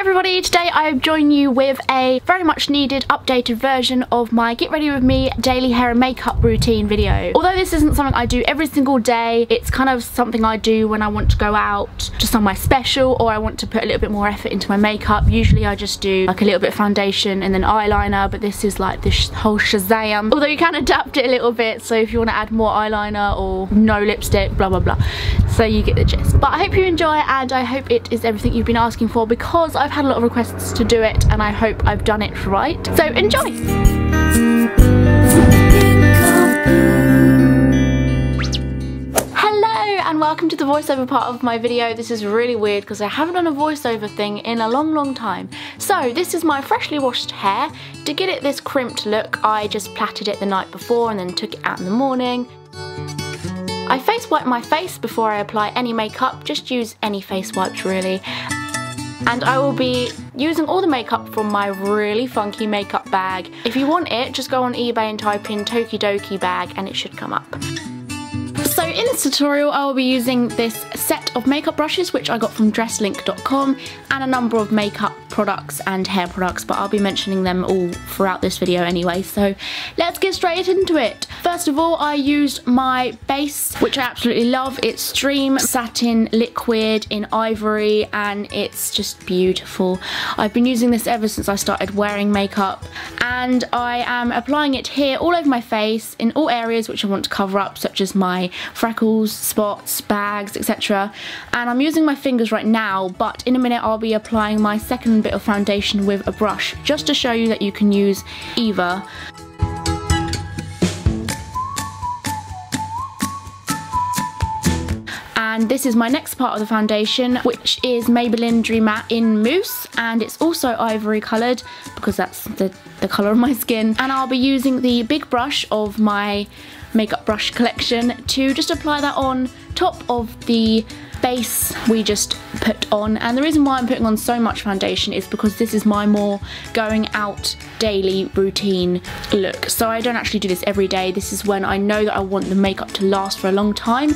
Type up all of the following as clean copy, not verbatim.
everybody, today I join you with a very much needed updated version of my Get Ready With Me daily hair and makeup routine video. Although this isn't something I do every single day, it's kind of something I do when I want to go out to somewhere special or I want to put a little bit more effort into my makeup. Usually I just do like a little bit of foundation and then eyeliner, but this is like this whole shazam. Although you can adapt it a little bit, so if you want to add more eyeliner or no lipstick, blah blah blah. So you get the gist. But I hope you enjoy and I hope it is everything you've been asking for, because I've had a lot of requests to do it and I hope I've done it right. So enjoy! Hello and welcome to the voiceover part of my video. This is really weird because I haven't done a voiceover thing in a long time. So this is my freshly washed hair. To get it this crimped look, I just plaited it the night before and then took it out in the morning. I face wipe my face before I apply any makeup, just use any face wipes really. And I will be using all the makeup from my really funky makeup bag. If you want it, just go on eBay and type in Tokidoki bag and it should come up. So in this tutorial I will be using this set of makeup brushes which I got from dresslink.com and a number of makeup products and hair products, but I'll be mentioning them all throughout this video anyway, so let's get straight into it. First of all, I used my base, which I absolutely love. It's Stream Satin Liquid in Ivory and it's just beautiful. I've been using this ever since I started wearing makeup and I am applying it here all over my face in all areas which I want to cover up, such as my freckles, spots, bags, etc. And I'm using my fingers right now, but in a minute I'll be applying my second bit of foundation with a brush, just to show you that you can use either. And this is my next part of the foundation, which is Maybelline Dream Matte in Mousse, and it's also ivory coloured because that's the colour of my skin. And I'll be using the big brush of my makeup brush collection to just apply that on top of the base we just put on. And the reason why I'm putting on so much foundation is because this is my more going out daily routine look. So I don't actually do this every day. This is when I know that I want the makeup to last for a long time.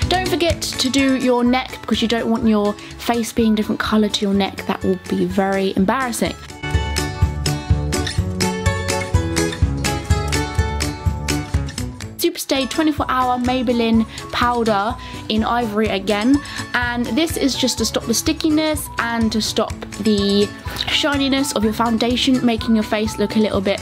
Don't forget to do your neck because you don't want your face being different colour to your neck. That will be very embarrassing. Superstay 24-hour Maybelline powder in Ivory again, and this is just to stop the stickiness and to stop the shininess of your foundation, making your face look a little bit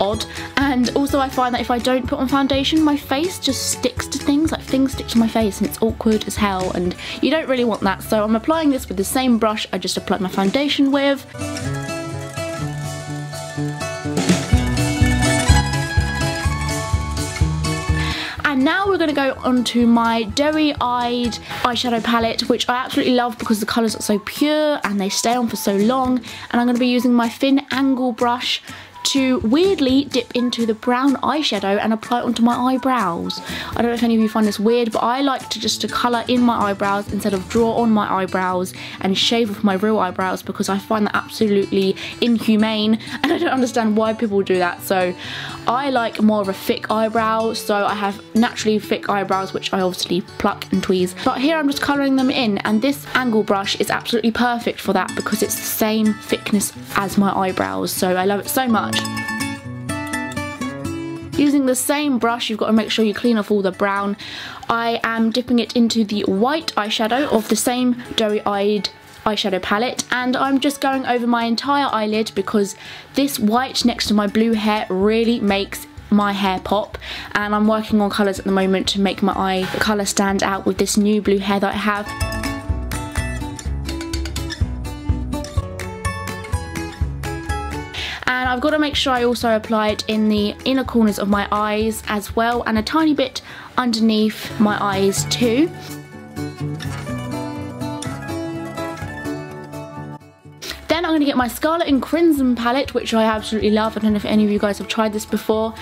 odd. And also I find that if I don't put on foundation, my face just sticks to things, like things stick to my face and it's awkward as hell, and you don't really want that. So I'm applying this with the same brush I just applied my foundation with. And now we're going to go on to my Doughy Eyed eyeshadow palette, which I absolutely love because the colours are so pure and they stay on for so long. And I'm going to be using my thin angle brush to weirdly dip into the brown eyeshadow and apply it onto my eyebrows. I don't know if any of you find this weird, but I like to colour in my eyebrows instead of draw on my eyebrows and shave off my real eyebrows, because I find that absolutely inhumane and I don't understand why people do that. So I like more of a thick eyebrow, so I have naturally thick eyebrows which I obviously pluck and tweeze. But here I'm just colouring them in, and this angle brush is absolutely perfect for that because it's the same thickness as my eyebrows, so I love it so much. Using the same brush, you've got to make sure you clean off all the brown. I am dipping it into the white eyeshadow of the same Doughy Eyed eyeshadow palette, and I'm just going over my entire eyelid because this white next to my blue hair really makes my hair pop, and I'm working on colours at the moment to make my eye colour stand out with this new blue hair that I have. And I've got to make sure I also apply it in the inner corners of my eyes as well, and a tiny bit underneath my eyes too. Then I'm going to get my Scarlet and Crimson palette, which I absolutely love. I don't know if any of you guys have tried this before,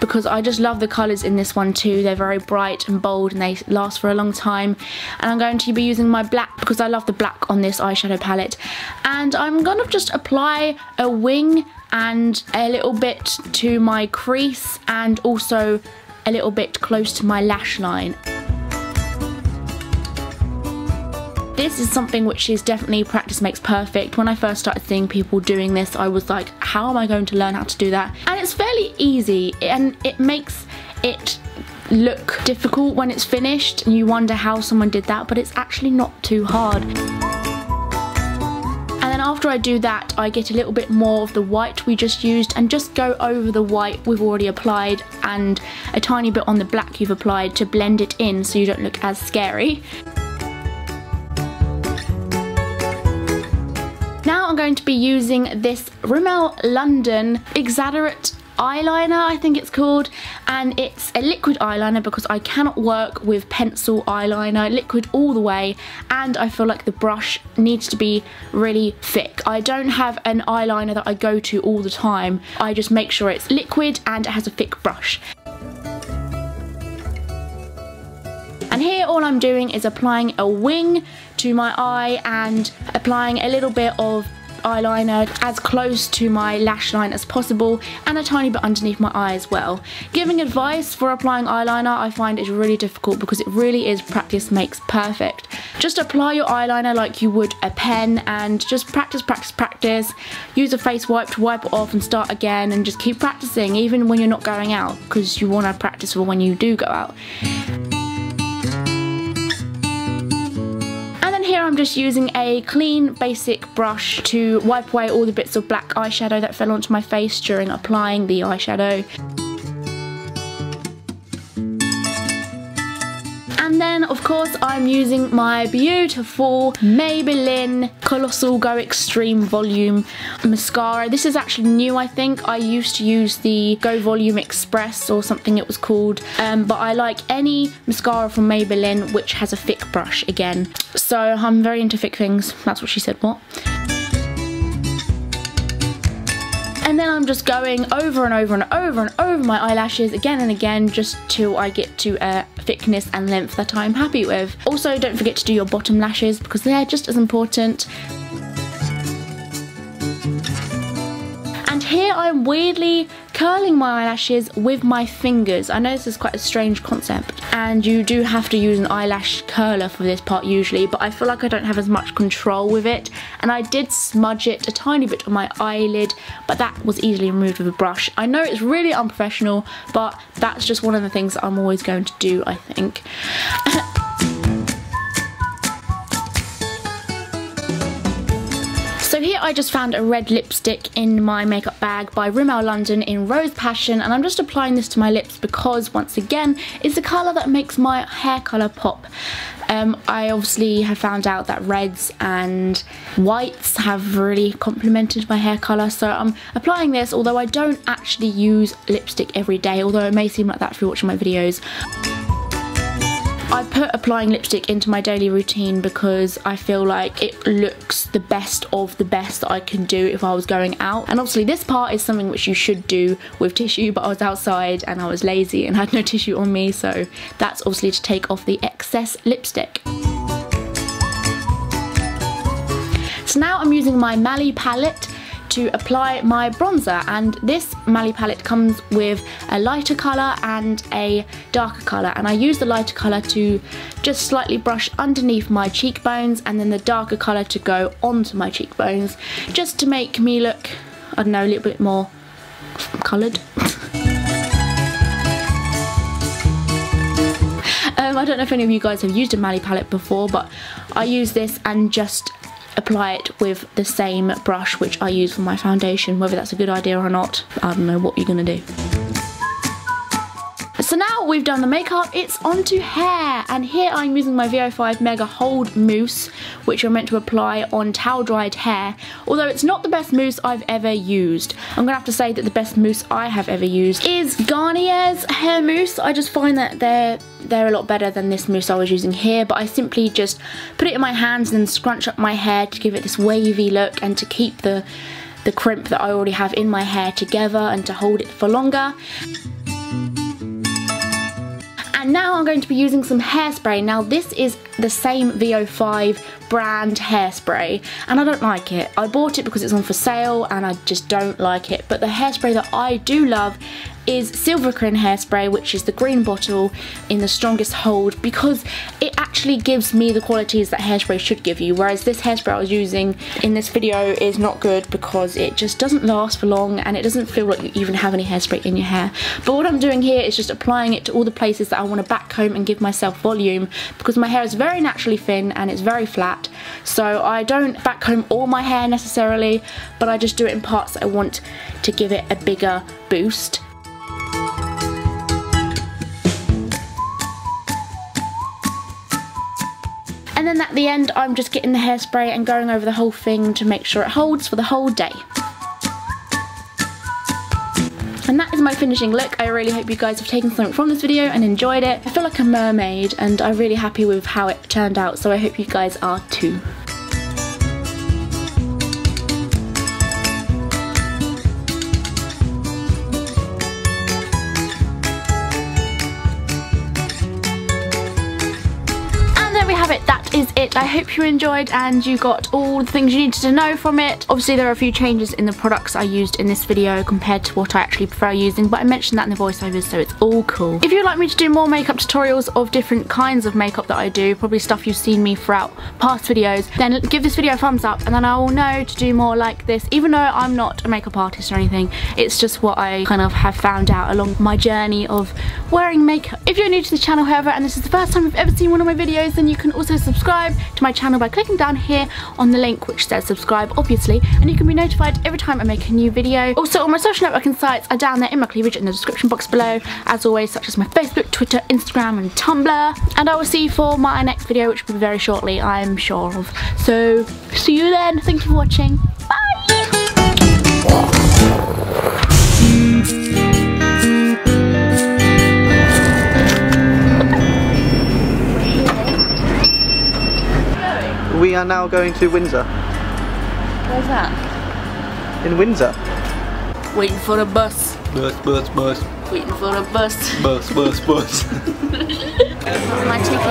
because I just love the colours in this one too. They're very bright and bold and they last for a long time. And I'm going to be using my black because I love the black on this eyeshadow palette. And I'm going to just apply a wing and a little bit to my crease and also a little bit close to my lash line. this is something which is definitely practice makes perfect. When I first started seeing people doing this, I was like, how am I going to learn how to do that? And it's fairly easy, and it makes it look difficult when it's finished and you wonder how someone did that, but it's actually not too hard. And then after I do that, I get a little bit more of the white we just used and just go over the white we've already applied and a tiny bit on the black you've applied to blend it in so you don't look as scary. Now I'm going to be using this Rimmel London Exaggerate eyeliner, I think it's called, and it's a liquid eyeliner because I cannot work with pencil eyeliner, liquid all the way, and I feel like the brush needs to be really thick. I don't have an eyeliner that I go to all the time, I just make sure it's liquid and it has a thick brush. And here all I'm doing is applying a wing to my eye and applying a little bit of eyeliner as close to my lash line as possible and a tiny bit underneath my eye as well. Giving advice for applying eyeliner I find is really difficult because it really is practice makes perfect. Just apply your eyeliner like you would a pen and just practice, practice, practice. Use a face wipe to wipe it off and start again and just keep practicing even when you're not going out because you want to practice for when you do go out. Here I'm just using a clean basic brush to wipe away all the bits of black eyeshadow that fell onto my face during applying the eyeshadow. And then of course I'm using my beautiful Maybelline Colossal Go Extreme Volume mascara. This is actually new, I think. I used to use the Go Volume Express or something it was called, but I like any mascara from Maybelline which has a thick brush again. So I'm very into thick things. That's what she said, what? And then I'm just going over and over and over and over my eyelashes again and again just till I get to a thickness and length that I'm happy with. Also, don't forget to do your bottom lashes because they're just as important. And here I'm weirdly curling my eyelashes with my fingers. I know this is quite a strange concept and you do have to use an eyelash curler for this part usually, but I feel like I don't have as much control with it, and I did smudge it a tiny bit on my eyelid, but that was easily removed with a brush. I know it's really unprofessional, but that's just one of the things that I'm always going to do, I think. So here I just found a red lipstick in my makeup bag by Rimmel London in Rose Passion, and I'm just applying this to my lips because once again it's the colour that makes my hair colour pop. I obviously have found out that reds and whites have really complemented my hair colour, so I'm applying this, although I don't actually use lipstick every day, although it may seem like that if you're watching my videos. I put applying lipstick into my daily routine because I feel like it looks the best of the best that I can do if I was going out. And obviously this part is something which you should do with tissue, but I was outside and I was lazy and had no tissue on me, so that's obviously to take off the excess lipstick. So now I'm using my Mally palette to apply my bronzer, and this Mally palette comes with a lighter colour and a darker colour, and I use the lighter colour to just slightly brush underneath my cheekbones and then the darker colour to go onto my cheekbones just to make me look, I don't know, a little bit more coloured. I don't know if any of you guys have used a Mally palette before, but I use this and just apply it with the same brush which I use for my foundation. Whether that's a good idea or not, I don't know what you're gonna do. So now we've done the makeup, it's on to hair, and here I'm using my VO5 Mega Hold Mousse, which I'm meant to apply on towel dried hair, although it's not the best mousse I've ever used. I'm gonna have to say that the best mousse I have ever used is Garnier's hair mousse. I just find that they're a lot better than this mousse I was using here, but I simply just put it in my hands and then scrunch up my hair to give it this wavy look and to keep the crimp that I already have in my hair together and to hold it for longer. And now I'm going to be using some hairspray. Now this is the same VO5 brand hairspray and I don't like it. I bought it because it's on for sale and I just don't like it. But the hairspray that I do love is Silvercrin hairspray, which is the green bottle in the strongest hold, because it actually gives me the qualities that hairspray should give you, whereas this hairspray I was using in this video is not good because it just doesn't last for long and it doesn't feel like you even have any hairspray in your hair. But what I'm doing here is just applying it to all the places that I want to back comb and give myself volume, because my hair is very naturally thin and it's very flat, so I don't back comb all my hair necessarily, but I just do it in parts that I want to give it a bigger boost. And then at the end I'm just getting the hairspray and going over the whole thing to make sure it holds for the whole day. And that is my finishing look. I really hope you guys have taken something from this video and enjoyed it. I feel like a mermaid and I'm really happy with how it turned out, so I hope you guys are too. That is it. I hope you enjoyed and you got all the things you needed to know from it. Obviously there are a few changes in the products I used in this video compared to what I actually prefer using, but I mentioned that in the voiceovers, so it's all cool. If you'd like me to do more makeup tutorials of different kinds of makeup that I do, probably stuff you've seen me throughout past videos, then give this video a thumbs up and then I will know to do more like this, even though I'm not a makeup artist or anything. It's just what I kind of have found out along my journey of wearing makeup. If you're new to the channel, however, and this is the first time you've ever seen one of my videos, then you can also subscribe to my channel by clicking down here on the link which says subscribe, obviously, and you can be notified every time I make a new video. Also, all my social networking sites are down there in my cleavage in the description box below, as always, such as my Facebook, Twitter, Instagram and Tumblr. And I will see you for my next video, which will be very shortly, I'm sure of. So, see you then. Thank you for watching. Bye! We are now going to Windsor. Where's that? In Windsor. Waiting for a bus. Bus, bus, bus. Waiting for a bus. Bus, bus, bus. My ticket.